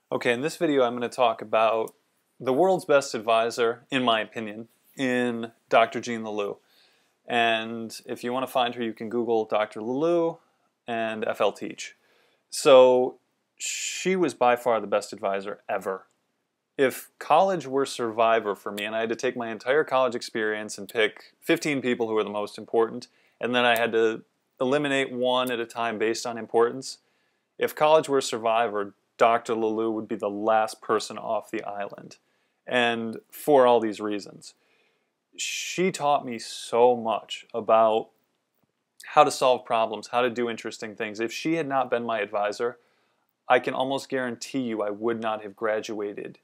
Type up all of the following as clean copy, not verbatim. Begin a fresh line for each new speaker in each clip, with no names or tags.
Okay, in this video I'm going to talk about the world's best advisor, in my opinion, in Dr. Jean Lelou. And if you want to find her, you can Google Dr. Lelou and FL Teach. So she was by far the best advisor ever. If college were Survivor for me and I had to take my entire college experience and pick 15 people who were the most important, and then I had to eliminate one at a time based on importance, if college were Survivor, Dr. Lelou would be the last person off the island. And for all these reasons. She taught me so much about how to solve problems, how to do interesting things. If she had not been my advisor, I can almost guarantee you I would not have graduated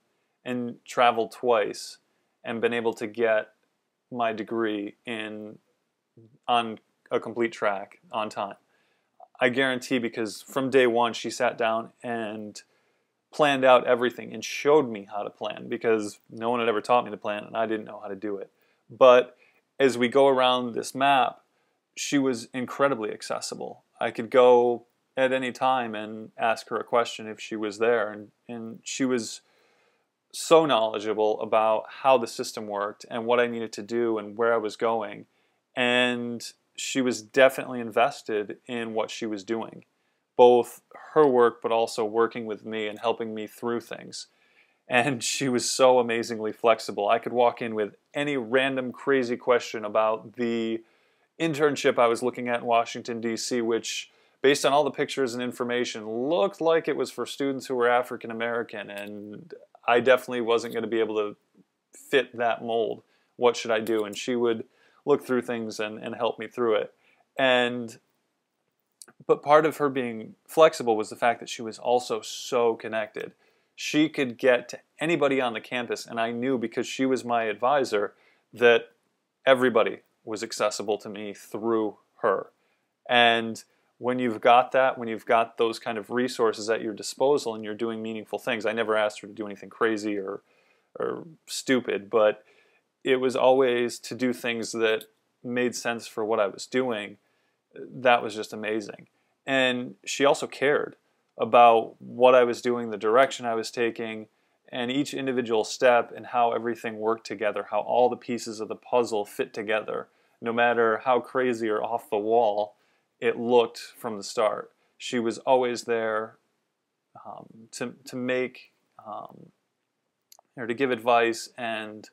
and traveled twice and been able to get my degree on a complete track on time. I guarantee, because from day one she sat down and planned out everything and showed me how to plan, because no one had ever taught me to plan and I didn't know how to do it. But as we go around this map, she was incredibly accessible. I could go at any time and ask her a question if she was there, and she was so knowledgeable about how the system worked and what I needed to do and where I was going. And she was definitely invested in what she was doing, both her work but also working with me and helping me through things. And she was so amazingly flexible. I could walk in with any random crazy question about the internship I was looking at in Washington, D.C., which, based on all the pictures and information, looked like it was for students who were African American, and I definitely wasn't going to be able to fit that mold. What should I do? And she would look through things and help me through it. But part of her being flexible was the fact that she was also so connected. She could get to anybody on the campus, and I knew, because she was my advisor, that everybody was accessible to me through her. And when you've got that, when you've got those kind of resources at your disposal and you're doing meaningful things, I never asked her to do anything crazy or stupid, but it was always to do things that made sense for what I was doing. That was just amazing. And she also cared about what I was doing, the direction I was taking, and each individual step, and how everything worked together, how all the pieces of the puzzle fit together, no matter how crazy or off the wall it looked from the start. She was always there to make, or to give advice and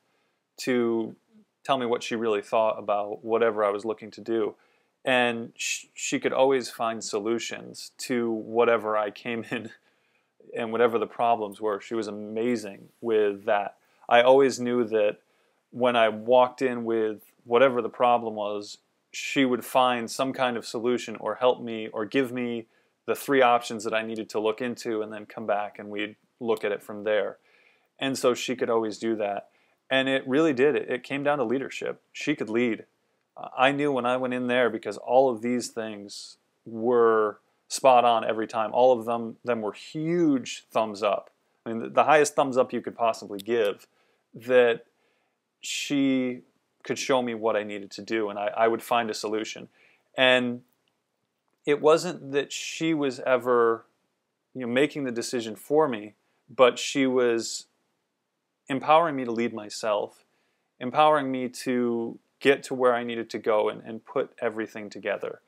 to tell me what she really thought about whatever I was looking to do. And she could always find solutions to whatever I came in and whatever the problems were. She was amazing with that. I always knew that when I walked in with whatever the problem was, she would find some kind of solution or help me or give me the 3 options that I needed to look into, and then come back and we'd look at it from there. And so she could always do that. And it really did. It came down to leadership. She could lead. I knew when I went in there, because all of these things were spot on every time. All of them were huge thumbs up. I mean, the highest thumbs up you could possibly give, that she could show me what I needed to do, and I would find a solution. And it wasn't that she was ever, making the decision for me, but she was empowering me to lead myself, empowering me to get to where I needed to go and put everything together.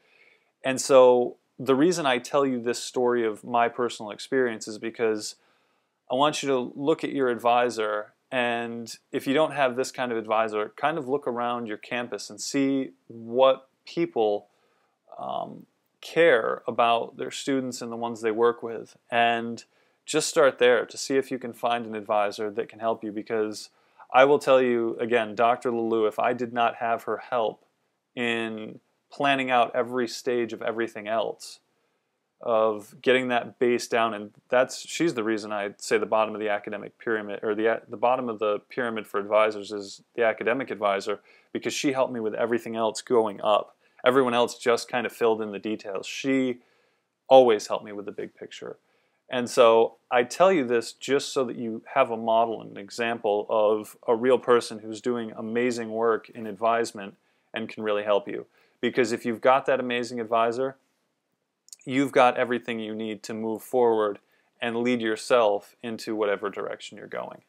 And so the reason I tell you this story of my personal experience is because I want you to look at your advisor, and if you don't have this kind of advisor, kind of look around your campus and see what people care about their students and the ones they work with. And just start there to see if you can find an advisor that can help you, because I will tell you, again, Dr. Lelou, if I did not have her help in planning out every stage of everything else, of getting that base down, and she's the reason I'd say the bottom of the academic pyramid, or the bottom of the pyramid for advisors is the academic advisor, because she helped me with everything else going up. Everyone else just kind of filled in the details. She always helped me with the big picture. And so I tell you this just so that you have a model and an example of a real person who's doing amazing work in advisement and can really help you. Because if you've got that amazing advisor, you've got everything you need to move forward and lead yourself into whatever direction you're going.